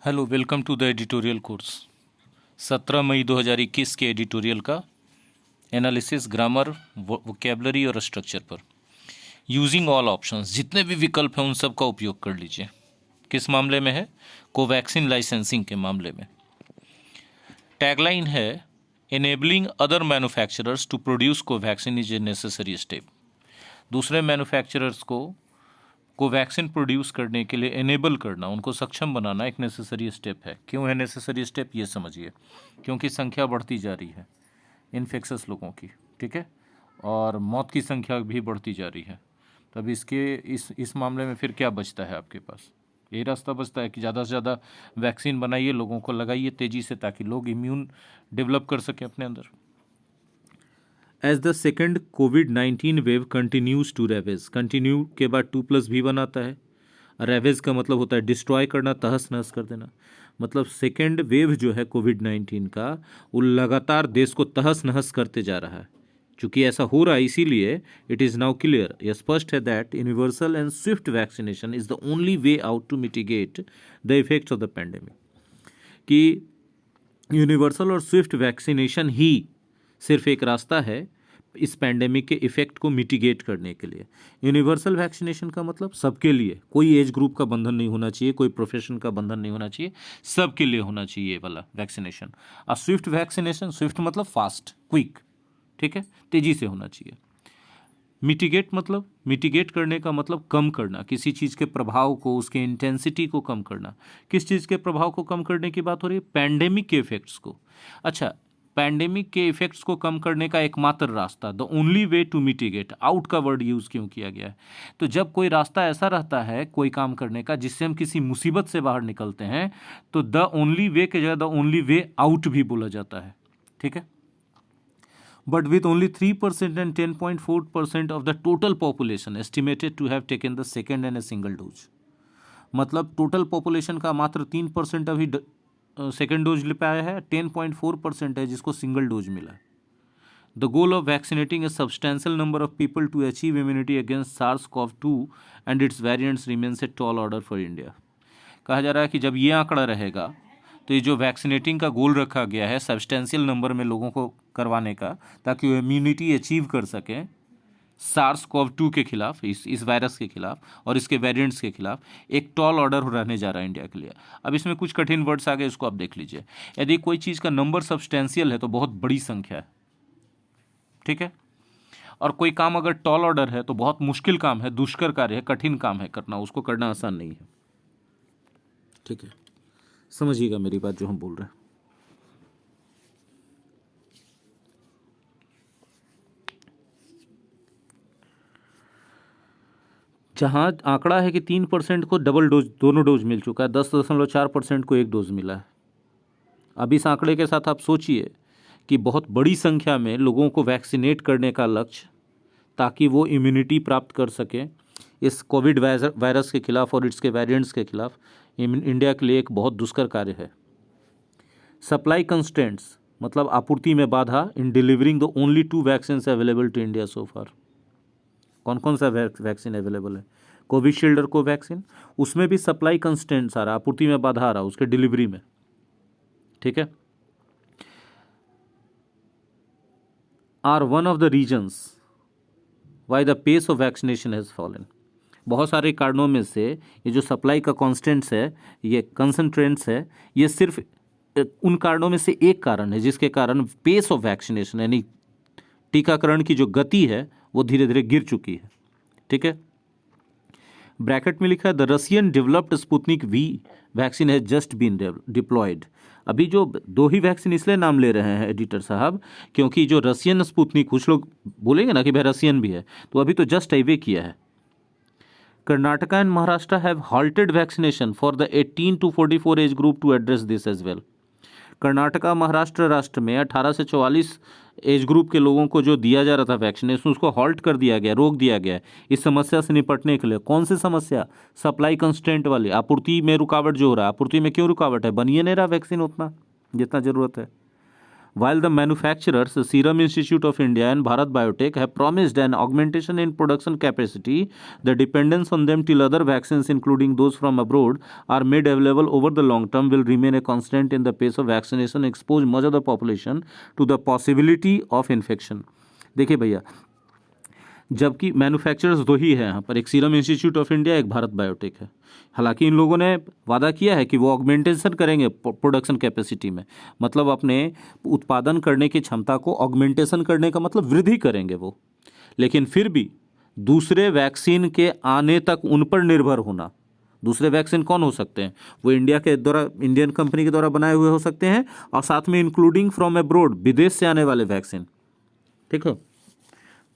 Hello, welcome to the editorial course. 17 मई 2021 के editorial का एनालिसिस ग्रामर, वोकेबलरी और स्ट्रक्चर पर। यूजिंग ऑल ऑप्शंस, जितने भी विकल्प हैं उन सब का उपयोग कर लीजिए। किस मामले में है? कोवैक्सीन लाइसेंसिंग के मामले में। टैगलाइन है, enabling other manufacturers to produce Covaxin is a necessary step. दूसरे मैन्युफैक्चरर्स को कोवैक्सीन प्रोड्यूस करने के लिए एनेबल करना, उनको सक्षम बनाना एक नेसेसरी स्टेप है। क्यों है नेसेसरी स्टेप, ये समझिए। क्योंकि संख्या बढ़ती जा रही है इन्फेक्शस लोगों की, ठीक है, और मौत की संख्या भी बढ़ती जा रही है। तब इस मामले में फिर क्या बचता है आपके पास? यही रास्ता बचता है कि ज़्यादा से ज़्यादा वैक्सीन बनाइए, लोगों को लगाइए तेज़ी से, ताकि लोग इम्यून डेवलप कर सकें अपने अंदर। एज द सेकेंड कोविड-19 wave continues to ravage, continue के बाद 2+V बनाता है। रेवेज का मतलब होता है डिस्ट्रॉय करना, तहस नहस कर देना। मतलब सेकेंड वेव जो है कोविड-19 का, वो लगातार देश को तहस नहस करते जा रहा है। चूंकि ऐसा हो रहा है, इसीलिए इट इज़ नाउ क्लियर, यह स्पष्ट है that universal and swift vaccination is the only way out to mitigate the effects of the pandemic. कि यूनिवर्सल और स्विफ्ट वैक्सीनेशन ही सिर्फ एक रास्ता है इस पैंडेमिक के इफेक्ट को मिटिगेट करने के लिए। यूनिवर्सल वैक्सीनेशन का मतलब सबके लिए, कोई एज ग्रुप का बंधन नहीं होना चाहिए, कोई प्रोफेशन का बंधन नहीं होना चाहिए, सबके लिए होना चाहिए ये वाला वैक्सीनेशन। और स्विफ्ट वैक्सीनेशन, स्विफ्ट मतलब फास्ट, क्विक, ठीक है, तेजी से होना चाहिए। मिटिगेट मतलब, मिटिगेट करने का मतलब कम करना, किसी चीज़ के प्रभाव को, उसके इंटेंसिटी को कम करना। किस चीज़ के प्रभाव को कम करने की बात हो रही है? पैंडेमिक के इफेक्ट्स को। अच्छा, पैंडेमिक के इफेक्ट्स को कम करने का एकमात्र रास्ता, the only way to mitigate, out का वर्ड यूज़ क्यों किया गया है? तो जब कोई रास्ता ऐसा रहता है कोई काम करने का जिससे हम किसी मुसीबत से बाहर निकलते हैं, तो द ओनली वे के जगह द ओनली वे आउट भी बोला जाता है, ठीक है। But with only 3% and 10.4% of the total population estimated to have taken the second and a single dose. मतलब टोटल पॉपुलेशन का मात्र 3% अभी सेकेंड डोज ले पाया है, 10.4% है जिसको सिंगल डोज मिला है। The goal of vaccinating a substantial number of people to achieve immunity against SARS-CoV-2 and its variants remains a tall order for India. कहा जा रहा है कि जब ये आंकड़ा रहेगा तो ये जो वैक्सीनेटिंग का गोल रखा गया है सब्सटेंशियल नंबर में लोगों को करवाने का, ताकि वो इम्यूनिटी अचीव कर सकें SARS-CoV-2 के खिलाफ, इस वायरस के खिलाफ और इसके वेरिएंट्स के खिलाफ, एक टॉल ऑर्डर रहने जा रहा है इंडिया के लिए। अब इसमें कुछ कठिन वर्ड्स आ गए, इसको आप देख लीजिए। यदि कोई चीज़ का नंबर सब्सटेंशियल है तो बहुत बड़ी संख्या है, ठीक है, और कोई काम अगर टॉल ऑर्डर है तो बहुत मुश्किल काम है, दुष्कर कार्य है, कठिन काम है करना, उसको करना आसान नहीं है, ठीक है। समझिएगा मेरी बात जो हम बोल रहे हैं। जहाँ आंकड़ा है कि 3% को डबल डोज, दोनों डोज मिल चुका है, 10.4% को एक डोज मिला है। अब इस आंकड़े के साथ आप सोचिए कि बहुत बड़ी संख्या में लोगों को वैक्सीनेट करने का लक्ष्य, ताकि वो इम्यूनिटी प्राप्त कर सकें इस कोविड वायरस के खिलाफ और इसके वेरिएंट्स के खिलाफ, इंडिया के लिए एक बहुत दुष्कर कार्य है। सप्लाई कंस्ट्रेंट्स मतलब आपूर्ति में बाधा in delivering the only 2 vaccine available to India so far. कौन कौन सा वैक्सीन अवेलेबल है? कोविशील्ड और कोवैक्सीन। उसमें भी सप्लाई कंस्ट्रेंट्स आ रहा, आपूर्ति में बाधा आ रहा उसके डिलीवरी में, ठीक है। Are one of the reasons why the pace of vaccination has fallen. बहुत सारे कारणों में से ये जो सप्लाई का कॉन्स्टेंट्स है, ये कंसनट्रेंट्स है, ये सिर्फ उन कारणों में से एक कारण है जिसके कारण पेस ऑफ वैक्सीनेशन यानी टीकाकरण की जो गति है वो धीरे धीरे गिर चुकी है, ठीक है। ब्रैकेट में लिखा है the Russian developed Sputnik V vaccine has just been deployed. अभी जो 2 ही वैक्सीन इसलिए नाम ले रहे हैं एडिटर साहब, क्योंकि जो रशियन स्पुतनिक, कुछ लोग बोलेंगे ना कि भाई रशियन भी है, तो अभी तो जस्ट हाईवे किया है। Karnataka and Maharashtra have halted vaccination for the 18 to 44 age group to address this as well. Karnataka Maharashtra राष्ट्र में 18 से 44 एज ग्रुप के लोगों को जो दिया जा रहा था वैक्सीनेशन, उसको हॉल्ट कर दिया गया, रोक दिया गया इस समस्या से निपटने के लिए। कौन सी समस्या? सप्लाई कंस्ट्रेंट वाली, आपूर्ति में रुकावट जो हो रहा है। आपूर्ति में क्यों रुकावट है? बन ही नहीं रहा वैक्सीन उतना जितना ज़रूरत है। while the manufacturers, the Serum Institute of India and Bharat Biotech, have promised an augmentation in production capacity, the dependence on them till other vaccines, including those from abroad, are made available over the long term, will remain a constant in the pace of vaccination, expose much of the population to the possibility of infection. देखिए भैया, जबकि manufacturers दो ही हैं यहाँ पर, एक serum institute of India, एक Bharat biotech है। हालांकि इन लोगों ने वादा किया है कि वो ऑगमेंटेशन करेंगे प्रोडक्शन कैपेसिटी में, मतलब अपने उत्पादन करने की क्षमता को ऑगमेंटेशन करने का मतलब वृद्धि करेंगे वो, लेकिन फिर भी दूसरे वैक्सीन के आने तक उन पर निर्भर होना। दूसरे वैक्सीन कौन हो सकते हैं? वो इंडिया के द्वारा, इंडियन कंपनी के द्वारा बनाए हुए हो सकते हैं, और साथ में इंक्लूडिंग फ्रॉम अब्रोड, विदेश से आने वाले वैक्सीन। ठीक है,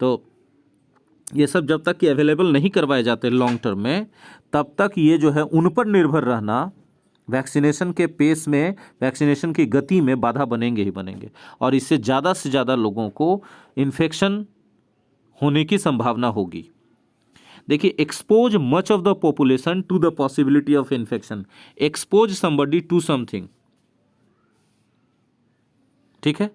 तो ये सब जब तक कि अवेलेबल नहीं करवाए जाते लॉन्ग टर्म में, तब तक ये जो है उन पर निर्भर रहना वैक्सीनेशन के पेस में, वैक्सीनेशन की गति में बाधा बनेंगे ही बनेंगे, और इससे ज़्यादा से ज़्यादा लोगों को इन्फेक्शन होने की संभावना होगी। देखिए, expose much of the population to the possibility of infection, expose somebody to something. ठीक है,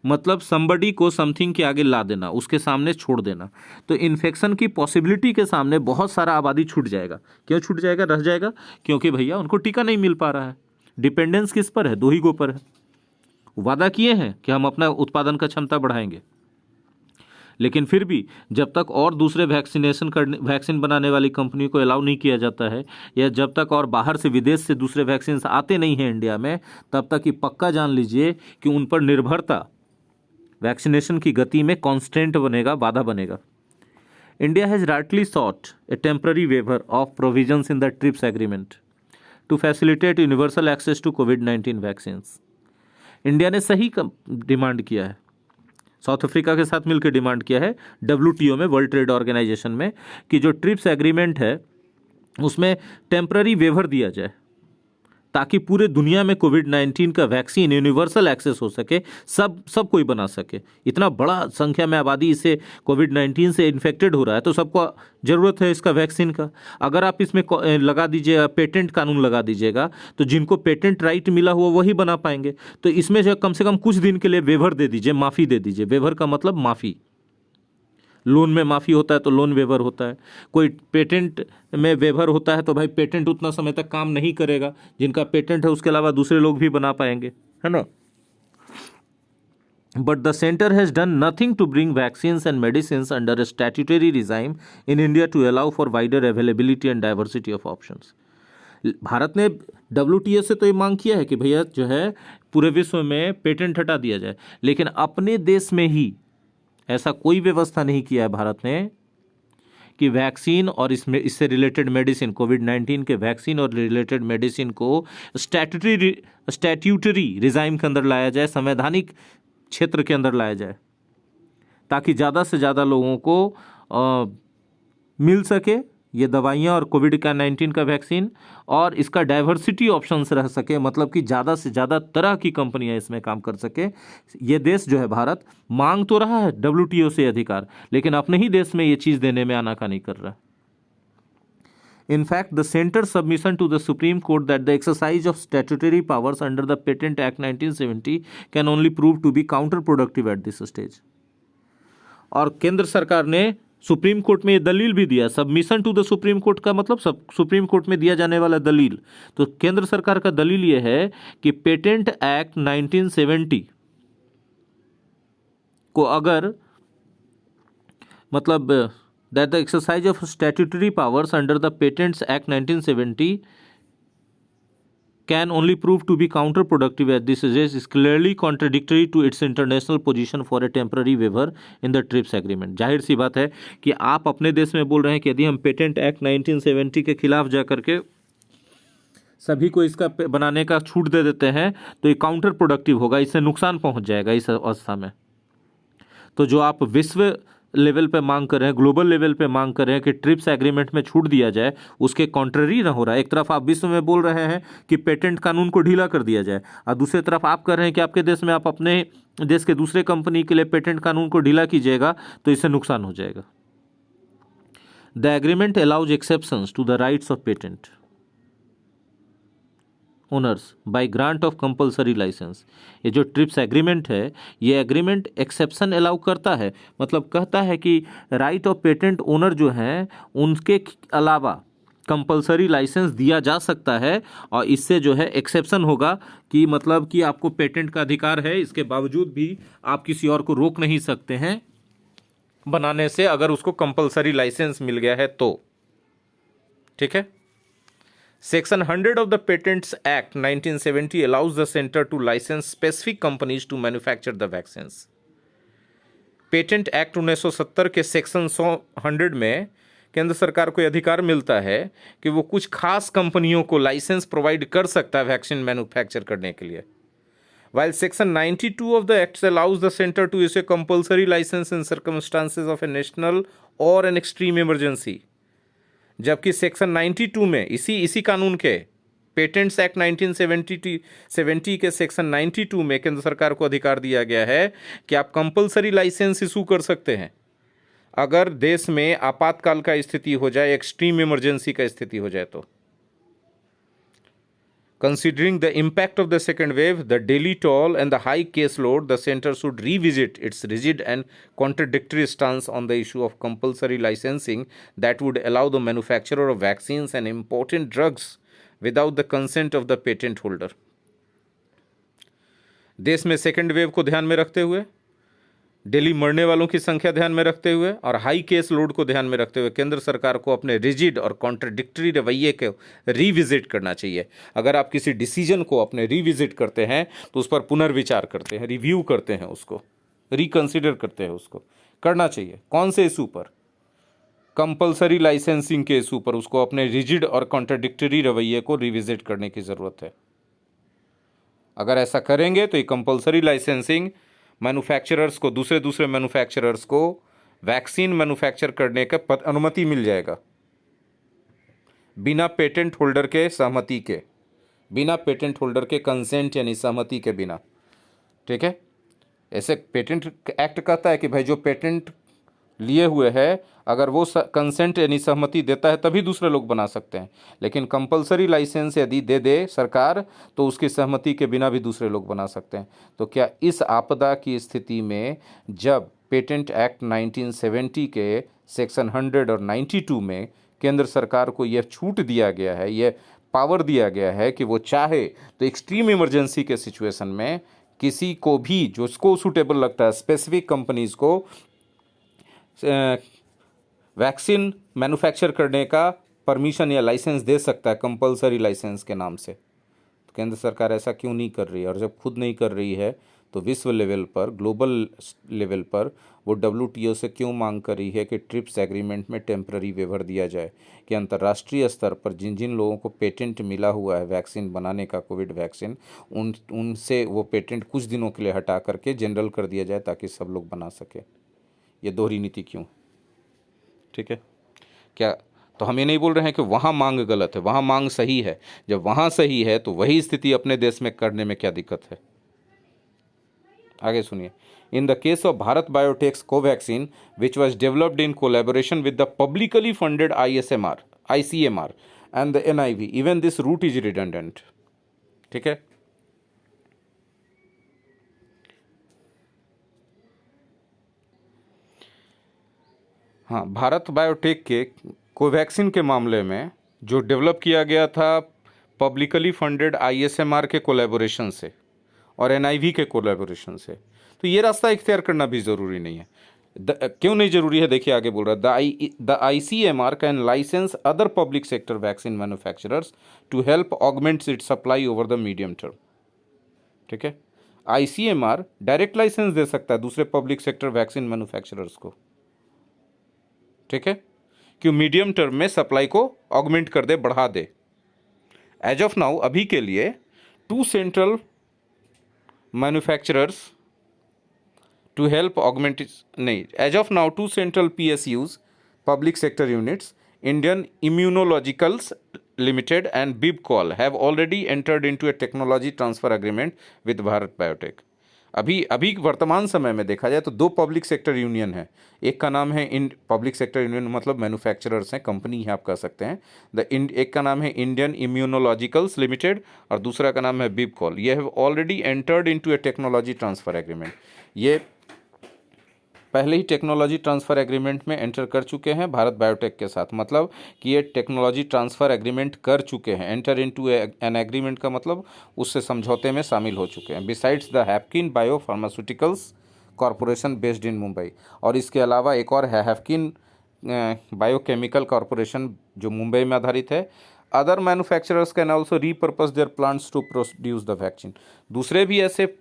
मतलब समबडी को समथिंग के आगे ला देना, उसके सामने छोड़ देना। तो इन्फेक्शन की पॉसिबिलिटी के सामने बहुत सारा आबादी छूट जाएगा। क्यों छूट जाएगा, रह जाएगा? क्योंकि भैया उनको टीका नहीं मिल पा रहा है। डिपेंडेंस किस पर है? दो ही गो पर है। वादा किए हैं कि हम अपना उत्पादन का क्षमता बढ़ाएंगे, लेकिन फिर भी जब तक और दूसरे वैक्सीन बनाने वाली कंपनी को अलाउ नहीं किया जाता है, या जब तक और बाहर से, विदेश से दूसरे वैक्सीन आते नहीं हैं इंडिया में, तब तक ये पक्का जान लीजिए कि उन पर निर्भरता वैक्सीनेशन की गति में कॉन्स्टेंट बनेगा, बाधा बनेगा। India has rightly sought a temporary waiver of provisions in the TRIPS agreement to facilitate universal access to कोविड-19 वैक्सीन्स। इंडिया ने सही डिमांड किया है, साउथ अफ्रीका के साथ मिलकर डिमांड किया है WTO में, वर्ल्ड ट्रेड ऑर्गेनाइजेशन में, कि जो ट्रिप्स एग्रीमेंट है उसमें टेम्पररी वेवर दिया जाए, ताकि पूरे दुनिया में कोविड-19 का वैक्सीन यूनिवर्सल एक्सेस हो सके, सब कोई बना सके। इतना बड़ा संख्या में आबादी इससे कोविड-19 से इन्फेक्टेड हो रहा है, तो सबको ज़रूरत है इसका वैक्सीन का। अगर आप इसमें लगा दीजिएगा, पेटेंट कानून लगा दीजिएगा, तो जिनको पेटेंट राइट मिला हुआ वही बना पाएंगे। तो इसमें जो कम से कम कुछ दिन के लिए वेवर दे दीजिए, माफ़ी दे दीजिए। वेवर का मतलब माफ़ी, लोन में माफ़ी होता है तो लोन वेवर होता है, कोई पेटेंट में वेवर होता है तो भाई पेटेंट उतना समय तक काम नहीं करेगा, जिनका पेटेंट है उसके अलावा दूसरे लोग भी बना पाएंगे, है ना। But the centre has done nothing to bring vaccines and medicine under a statutory regime in India to allow for wider availability and diversity of options. Bharat ने WTO से तो ये मांग किया है कि भैया जो है पूरे विश्व में पेटेंट हटा दिया जाए, लेकिन अपने देश में ही ऐसा कोई व्यवस्था नहीं किया है भारत ने कि वैक्सीन और इससे रिलेटेड मेडिसिन, कोविड-19 के वैक्सीन और रिलेटेड मेडिसिन को स्टैट्यूटरी रिजाइम के अंदर लाया जाए, संवैधानिक क्षेत्र के अंदर लाया जाए, ताकि ज़्यादा से ज़्यादा लोगों को मिल सके ये दवाइयाँ और कोविड-19 का वैक्सीन, और इसका डाइवर्सिटी ऑप्शंस रह सके, मतलब कि ज़्यादा से ज़्यादा तरह की कंपनियां इसमें काम कर सके। ये देश जो है भारत मांग तो रहा है WTO से अधिकार, लेकिन अपने ही देश में ये चीज़ देने में आनाकानी कर रहा है। In fact, the center's submission to the Supreme Court that the exercise of statutory powers under the Patent Act 1970 can only prove to be counterproductive at this stage. और केंद्र सरकार ने सुप्रीम कोर्ट में ये दलील भी दिया। Submission to the Supreme Court का मतलब सुप्रीम कोर्ट में दिया जाने वाला दलील। तो केंद्र सरकार का दलील ये है कि पेटेंट एक्ट 1970 को अगर मतलब that the exercise of statutory powers under the patents act 1970 can only prove to be counterproductive at this stage is clearly contradictory to its international position for a temporary waiver in the TRIPS agreement। जाहिर सी बात है कि आप अपने देश में बोल रहे हैं कि यदि हम पेटेंट एक्ट 1970 के खिलाफ जा करके सभी को इसका बनाने का छूट दे देते हैं तो ये काउंटर प्रोडक्टिव होगा, इससे नुकसान पहुंच जाएगा इस अवस्था में। तो जो आप विश्व लेवल पे मांग कर रहे हैं, ग्लोबल लेवल पे मांग कर रहे हैं कि ट्रिप्स एग्रीमेंट में छूट दिया जाए, उसके कॉन्ट्ररी ना हो रहा है। एक तरफ आप विश्व में बोल रहे हैं कि पेटेंट कानून को ढीला कर दिया जाए, और दूसरी तरफ आप कर रहे हैं कि आपके देश में आप अपने देश के दूसरे कंपनी के लिए पेटेंट कानून को ढीला कीजिएगा तो इससे नुकसान हो जाएगा। The agreement allows exceptions to the rights of patent. Owners by grant of compulsory licence. ये जो ट्रिप्स एग्रीमेंट है, ये एग्रीमेंट एक्सेप्शन अलाउ करता है, मतलब कहता है कि राइट ऑफ पेटेंट ओनर जो हैं उनके अलावा कंपलसरी लाइसेंस दिया जा सकता है, और इससे जो है एक्सेप्शन होगा कि मतलब कि आपको पेटेंट का अधिकार है, इसके बावजूद भी आप किसी और को रोक नहीं सकते हैं बनाने से, अगर उसको कंपलसरी लाइसेंस मिल गया है तो। ठीक है। Section 100 of the Patents Act 1970 allows the center to license specific companies to manufacture the vaccines. Patent act 1970 के सेक्शन 100 में केंद्र सरकार को अधिकार मिलता है कि वो कुछ खास कंपनियों को लाइसेंस प्रोवाइड कर सकता है वैक्सीन मैन्युफैक्चर करने के लिए। While Section 92 of the Act allows the center to issue compulsory license in circumstances of a national or an extreme emergency. जबकि सेक्शन 92 में इसी कानून के पेटेंट्स एक्ट 1970 के सेक्शन 92 में केंद्र सरकार को अधिकार दिया गया है कि आप कंपलसरी लाइसेंस इशू कर सकते हैं अगर देश में आपातकाल का स्थिति हो जाए, एक्सट्रीम इमरजेंसी का स्थिति हो जाए तो। Considering the impact of the second wave, the daily toll and the high caseload, the center should revisit its rigid and contradictory stance on the issue of compulsory licensing that would allow the manufacturer of vaccines and important drugs without the consent of the patent holder. देश में second wave को ध्यान में रखते हुए, daily मरने वालों की संख्या ध्यान में रखते हुए और हाई केस लोड को ध्यान में रखते हुए केंद्र सरकार को अपने रिजिड और कॉन्ट्रडिक्टरी रवैये को रिविजिट करना चाहिए। अगर आप किसी डिसीजन को अपने रिविजिट करते हैं तो उस पर पुनर्विचार करते हैं, रिव्यू करते हैं, उसको रिकंसिडर करते हैं, उसको करना चाहिए। कौन से इशू पर? कंपलसरी लाइसेंसिंग के इशू पर उसको अपने रिजिड और कॉन्ट्रडिक्टरी रवैये को रिविजिट करने की ज़रूरत है। अगर ऐसा करेंगे तो ये कंपलसरी लाइसेंसिंग मैन्युफैक्चरर्स को, दूसरे मैन्युफैक्चरर्स को वैक्सीन मैन्युफैक्चर करने का अनुमति मिल जाएगा बिना पेटेंट होल्डर के सहमति के, बिना पेटेंट होल्डर के कंसेंट यानी सहमति के बिना। ठीक है। ऐसे पेटेंट एक्ट कहता है कि भाई जो पेटेंट लिए हुए है अगर वो कंसेंट यानी सहमति देता है तभी दूसरे लोग बना सकते हैं, लेकिन कंपलसरी लाइसेंस यदि दे सरकार तो उसकी सहमति के बिना भी दूसरे लोग बना सकते हैं। तो क्या इस आपदा की स्थिति में जब पेटेंट एक्ट 1970 के सेक्शन 100 और 92 में केंद्र सरकार को यह छूट दिया गया है, यह पावर दिया गया है कि वो चाहे तो एक्सट्रीम इमरजेंसी के सिचुएशन में किसी को भी जो उसको सूटेबल लगता है, स्पेसिफिक कंपनीज को वैक्सीन मैन्युफैक्चर करने का परमिशन या लाइसेंस दे सकता है कंपलसरी लाइसेंस के नाम से। तो केंद्र सरकार ऐसा क्यों नहीं कर रही है? और जब खुद नहीं कर रही है तो विश्व लेवल पर, ग्लोबल लेवल पर वो WTO से क्यों मांग कर रही है कि ट्रिप्स एग्रीमेंट में टेम्पररी वेवर दिया जाए, कि अंतर्राष्ट्रीय स्तर पर जिन जिन लोगों को पेटेंट मिला हुआ है वैक्सीन बनाने का, कोविड वैक्सीन, उनसे वो पेटेंट कुछ दिनों के लिए हटा करके जनरल कर दिया जाए ताकि सब लोग बना सके। ये दोहरी नीति क्यों? ठीक है। क्या तो हम ये नहीं बोल रहे हैं कि वहाँ मांग गलत है, वहाँ मांग सही है। जब वहाँ सही है तो वही स्थिति अपने देश में करने में क्या दिक्कत है? आगे सुनिए। In the case of Bharat Biotech's Covaxin which was developed in collaboration with the publicly funded ICMR and the NIV, even this route is redundant. ठीक है। हाँ, भारत बायोटेक के कोवैक्सीन के मामले में जो डेवलप किया गया था पब्लिकली फंडेड ICMR के कोलैबोरेशन से और NIV के कोलैबोरेशन से, तो ये रास्ता इख्तियार करना भी ज़रूरी नहीं है। क्यों नहीं ज़रूरी है? देखिए आगे बोल रहा है, the ICMR can license other public sector vaccine manufacturers to help augments its supply over the medium term. ठीक है। ICMR डायरेक्ट लाइसेंस दे सकता है दूसरे पब्लिक सेक्टर वैक्सीन मैन्युफैक्चरर्स को। ठीक है। क्यों? मीडियम टर्म में सप्लाई को ऑगमेंट कर दे, बढ़ा दे। एज ऑफ नाउ, अभी के लिए 2 central manufacturers to help augment, नहीं, as of now 2 central PSUs, public sector units, Indian Immunologicals Limited and BIBCOL have already entered into a technology transfer agreement with Bharat biotech. अभी अभी वर्तमान समय में देखा जाए तो 2 पब्लिक सेक्टर यूनियन है। एक का नाम है पब्लिक सेक्टर यूनियन मतलब मैन्युफैक्चरर्स हैं, कंपनी है आप कह सकते हैं। एक का नाम है इंडियन इम्यूनोलॉजिकल्स लिमिटेड और दूसरा का नाम है बिबकॉल। ये have already entered into A technology transfer agreement. ये पहले ही टेक्नोलॉजी ट्रांसफ़र एग्रीमेंट में एंटर कर चुके हैं भारत बायोटेक के साथ। मतलब कि ये टेक्नोलॉजी ट्रांसफ़र एग्रीमेंट कर चुके हैं। एंटर इनटू एन एग्रीमेंट का मतलब उससे समझौते में शामिल हो चुके हैं। Besides the Haffkine bio pharmaceuticals corporation based in Mumbai, और इसके अलावा एक और है हैपकिन बायोकेमिकल कॉरपोरेशन जो मुंबई में आधारित है। Other manufacturers can also repurpose their plants to produce the vaccine. दूसरे भी ऐसे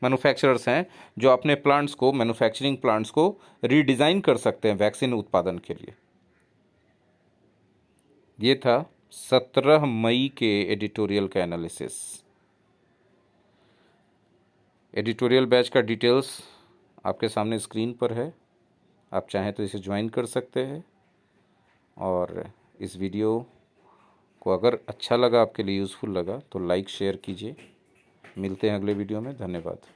मैन्युफैक्चरर्स हैं जो अपने प्लांट्स को, मैन्युफैक्चरिंग प्लांट्स को रीडिज़ाइन कर सकते हैं वैक्सीन उत्पादन के लिए। ये था 17 मई के एडिटोरियल का एनालिसिस। एडिटोरियल बैच का डिटेल्स आपके सामने स्क्रीन पर है, आप चाहें तो इसे ज्वाइन कर सकते हैं। और इस वीडियो को अगर अच्छा लगा, आपके लिए यूज़फुल लगा तो लाइक शेयर कीजिए। मिलते हैं अगले वीडियो में। धन्यवाद।